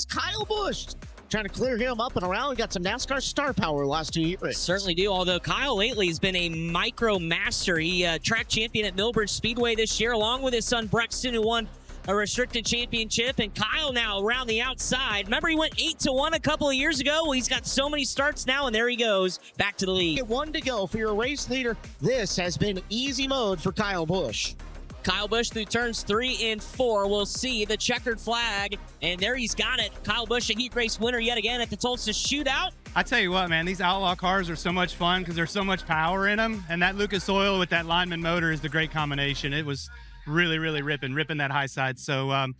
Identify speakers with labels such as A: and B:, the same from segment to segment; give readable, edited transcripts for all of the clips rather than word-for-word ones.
A: is Kyle Busch. Trying to clear him up and around. We got some NASCAR star power last 2 years.
B: Certainly do, although Kyle lately has been a micro master. He track champion at Millbridge Speedway this year, along with his son Brexton, who won a restricted championship. And Kyle now around the outside. Remember, he went 8-1 a couple of years ago? Well, he's got so many starts now, and there he goes, back to the lead.
A: 1 to go for your race leader. This has been easy mode for Kyle Busch.
B: Kyle Busch through turns 3 and 4. We'll see the checkered flag, and there he's got it. Kyle Busch, a heat race winner yet again at the Tulsa Shootout.
C: I tell you what, man, these Outlaw cars are so much fun because there's so much power in them, and that Lucas Oil with that Lineman motor is the great combination. It was really, really ripping that high side. So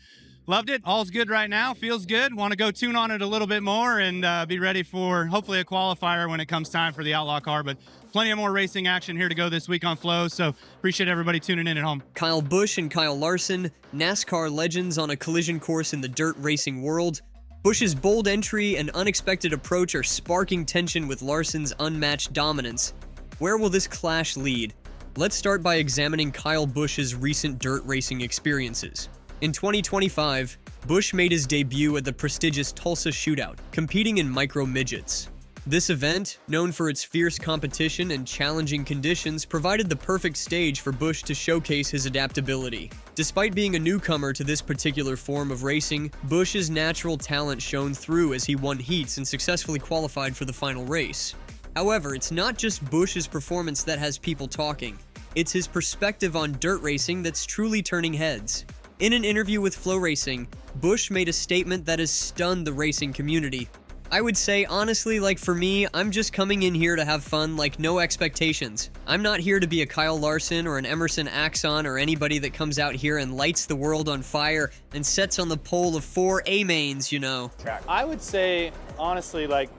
C: loved it. All's good right now. Feels good. Want to go tune on it a little bit more and be ready for hopefully a qualifier when it comes time for the Outlaw car. But plenty of more racing action here to go this week on Flow, so appreciate everybody tuning in at home.
D: Kyle Busch and Kyle Larson, NASCAR legends on a collision course in the dirt racing world. Busch's bold entry and unexpected approach are sparking tension with Larson's unmatched dominance. Where will this clash lead? Let's start by examining Kyle Busch's recent dirt racing experiences. In 2025, Busch made his debut at the prestigious Tulsa Shootout, competing in micro-midgets. This event, known for its fierce competition and challenging conditions, provided the perfect stage for Busch to showcase his adaptability. Despite being a newcomer to this particular form of racing, Busch's natural talent shone through as he won heats and successfully qualified for the final race. However, it's not just Busch's performance that has people talking. It's his perspective on dirt racing that's truly turning heads. In an interview with Flow Racing, Busch made a statement that has stunned the racing community. I would say, honestly, like for me, I'm just coming in here to have fun, like no expectations. I'm not here to be a Kyle Larson or an Emerson Axon or anybody that comes out here and lights the world on fire and sets on the pole of 4 A-mains, you know.
E: I would say, honestly, like,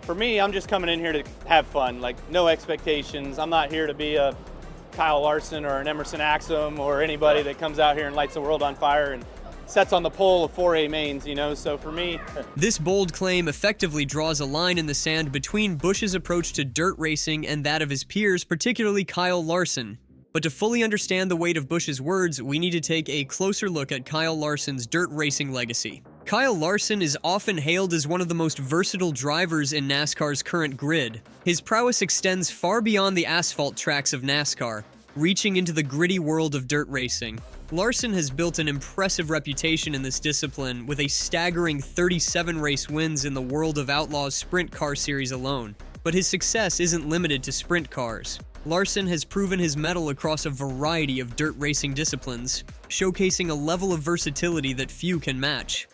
E: for me, I'm just coming in here to have fun, like no expectations. I'm not here to be a Kyle Larson or an Emerson Axum or anybody that comes out here and lights the world on fire and sets on the pole of 4 A-mains, you know, so for me...
D: This bold claim effectively draws a line in the sand between Busch's approach to dirt racing and that of his peers, particularly Kyle Larson. But to fully understand the weight of Busch's words, we need to take a closer look at Kyle Larson's dirt racing legacy. Kyle Larson is often hailed as one of the most versatile drivers in NASCAR's current grid. His prowess extends far beyond the asphalt tracks of NASCAR, reaching into the gritty world of dirt racing. Larson has built an impressive reputation in this discipline with a staggering 37 race wins in the World of Outlaws Sprint Car Series alone. But his success isn't limited to sprint cars. Larson has proven his mettle across a variety of dirt racing disciplines, showcasing a level of versatility that few can match.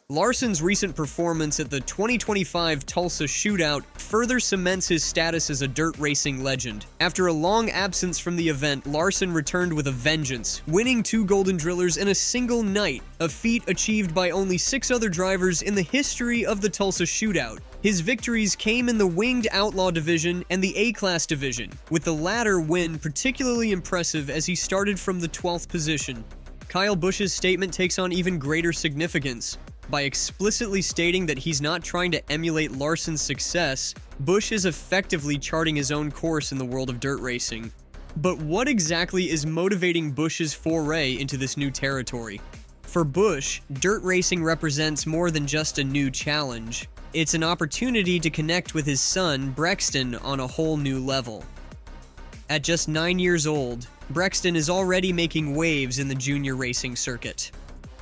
D: Larson's recent performance at the 2025 Tulsa Shootout further cements his status as a dirt racing legend. After a long absence from the event, Larson returned with a vengeance, winning 2 Golden Drillers in a single night, a feat achieved by only 6 other drivers in the history of the Tulsa Shootout. His victories came in the Winged Outlaw division and the A-Class division, with the latter win particularly impressive as he started from the 12th position. Kyle Busch's statement takes on even greater significance. By explicitly stating that he's not trying to emulate Larson's success, Busch is effectively charting his own course in the world of dirt racing. But what exactly is motivating Busch's foray into this new territory? For Busch, dirt racing represents more than just a new challenge. It's an opportunity to connect with his son, Brexton, on a whole new level. At just 9 years old, Brexton is already making waves in the junior racing circuit.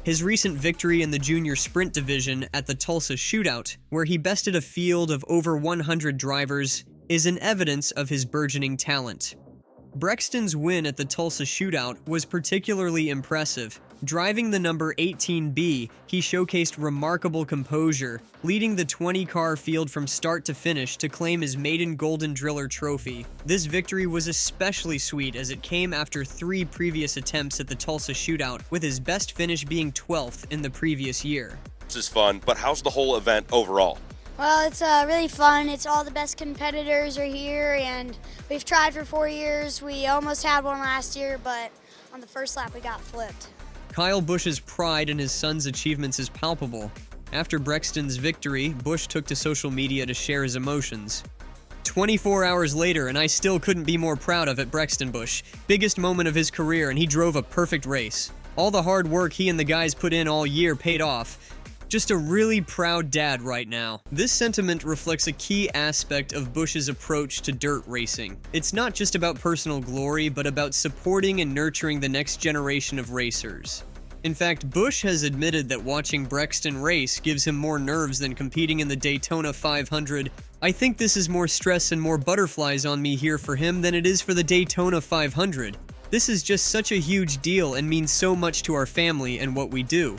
D: His recent victory in the junior sprint division at the Tulsa Shootout, where he bested a field of over 100 drivers, is an evidence of his burgeoning talent. Brexton's win at the Tulsa Shootout was particularly impressive. Driving the number 18B, he showcased remarkable composure, leading the 20-car field from start to finish to claim his maiden Golden Driller trophy. This victory was especially sweet as it came after 3 previous attempts at the Tulsa Shootout, with his best finish being 12th in the previous year.
F: This is fun, but how's the whole event overall?
G: Well, it's really fun. It's all the best competitors are here, and we've tried for 4 years. We almost had one last year, but on the first lap we got flipped.
D: Kyle Busch's pride in his son's achievements is palpable. After Brexton's victory, Busch took to social media to share his emotions. 24 hours later, and I still couldn't be more proud of it, Brexton Busch. Biggest moment of his career, and he drove a perfect race. All the hard work he and the guys put in all year paid off. Just a really proud dad right now. This sentiment reflects a key aspect of Busch's approach to dirt racing. It's not just about personal glory, but about supporting and nurturing the next generation of racers. In fact, Busch has admitted that watching Brexton race gives him more nerves than competing in the Daytona 500. I think this is more stress and more butterflies on me here for him than it is for the Daytona 500. This is just such a huge deal and means so much to our family and what we do.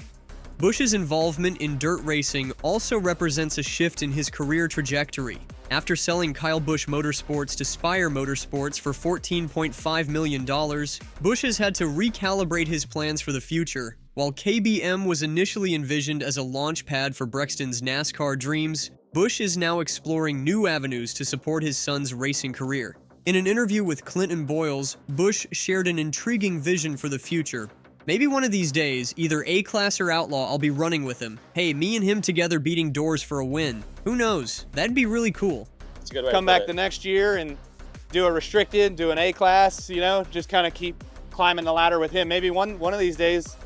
D: Busch's involvement in dirt racing also represents a shift in his career trajectory. After selling Kyle Busch Motorsports to Spire Motorsports for $14.5 million, Busch has had to recalibrate his plans for the future. While KBM was initially envisioned as a launch pad for Brexton's NASCAR dreams, Busch is now exploring new avenues to support his son's racing career. In an interview with Clinton Boyles, Busch shared an intriguing vision for the future. Maybe one of these days, either A-Class or Outlaw, I'll be running with him. Hey, me and him together beating doors for a win. Who knows? That'd be really cool.
E: It's a good way Come back the next year and do a restricted, do an A-Class, you know, just kind of keep climbing the ladder with him. Maybe one of these days,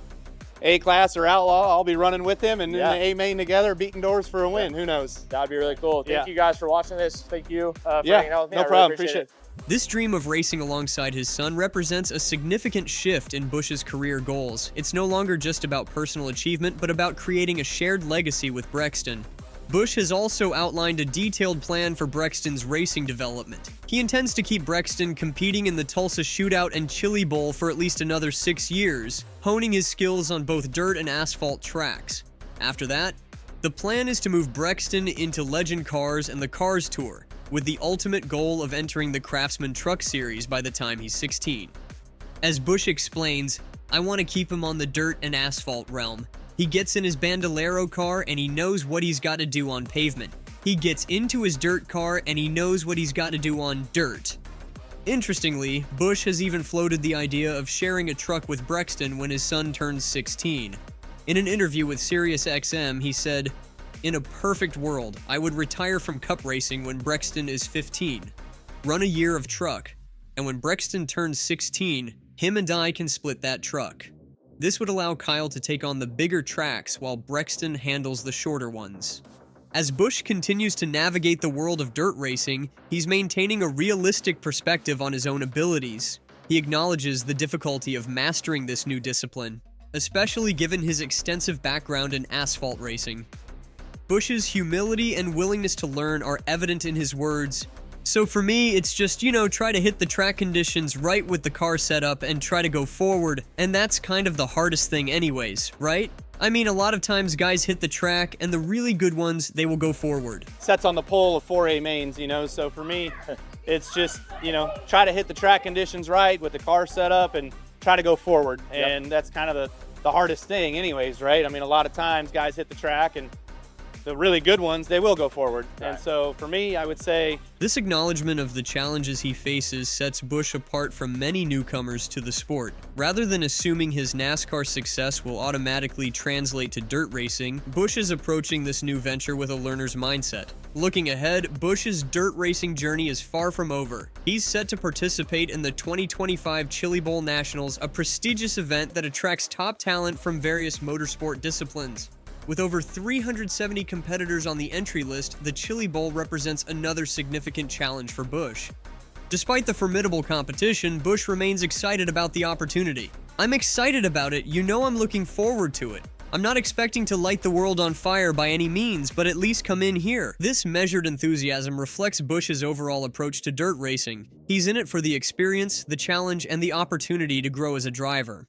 E: A-Class or Outlaw, I'll be running with him and in the A-Main together, beating doors for a win. Who knows?
H: That'd be really cool. Thank you guys for watching this. Thank you for hanging out with me.
E: No problem. Appreciate it.
D: This dream of racing alongside his son represents a significant shift in Busch's career goals. It's no longer just about personal achievement, but about creating a shared legacy with Brexton. Busch has also outlined a detailed plan for Brexton's racing development. He intends to keep Brexton competing in the Tulsa Shootout and Chili Bowl for at least another 6 years, honing his skills on both dirt and asphalt tracks. After that, the plan is to move Brexton into Legend Cars and the Cars Tour, with the ultimate goal of entering the Craftsman Truck Series by the time he's 16. As Busch explains, I want to keep him on the dirt and asphalt realm. He gets in his Bandolero car and he knows what he's got to do on pavement. He gets into his dirt car and he knows what he's got to do on dirt. Interestingly, Busch has even floated the idea of sharing a truck with Brexton when his son turns 16. In an interview with SiriusXM, he said, "In a perfect world, I would retire from cup racing when Brexton is 15, run a year of truck, and when Brexton turns 16, him and I can split that truck. This would allow Kyle to take on the bigger tracks while Brexton handles the shorter ones." As Busch continues to navigate the world of dirt racing, he's maintaining a realistic perspective on his own abilities. He acknowledges the difficulty of mastering this new discipline, especially given his extensive background in asphalt racing. Busch's humility and willingness to learn are evident in his words. So for me, it's just, try to hit the track conditions right with the car setup and try to go forward, and that's kind of the hardest thing anyways, right? I mean, a lot of times guys hit the track, and the really good ones, they will go forward.
E: Sets on the pole of 4A mains, so for me, it's just, try to hit the track conditions right with the car setup and try to go forward, and that's kind of the hardest thing anyways, right? I mean, a lot of times guys hit the track and the really good ones, they will go forward. Right. And so for me, I would say...
D: This acknowledgement of the challenges he faces sets Busch apart from many newcomers to the sport. Rather than assuming his NASCAR success will automatically translate to dirt racing, Busch is approaching this new venture with a learner's mindset. Looking ahead, Busch's dirt racing journey is far from over. He's set to participate in the 2025 Chili Bowl Nationals, a prestigious event that attracts top talent from various motorsport disciplines. With over 370 competitors on the entry list, the Chili Bowl represents another significant challenge for Busch. Despite the formidable competition, Busch remains excited about the opportunity. "I'm excited about it, I'm looking forward to it. I'm not expecting to light the world on fire by any means, but at least come in here." This measured enthusiasm reflects Busch's overall approach to dirt racing. He's in it for the experience, the challenge, and the opportunity to grow as a driver.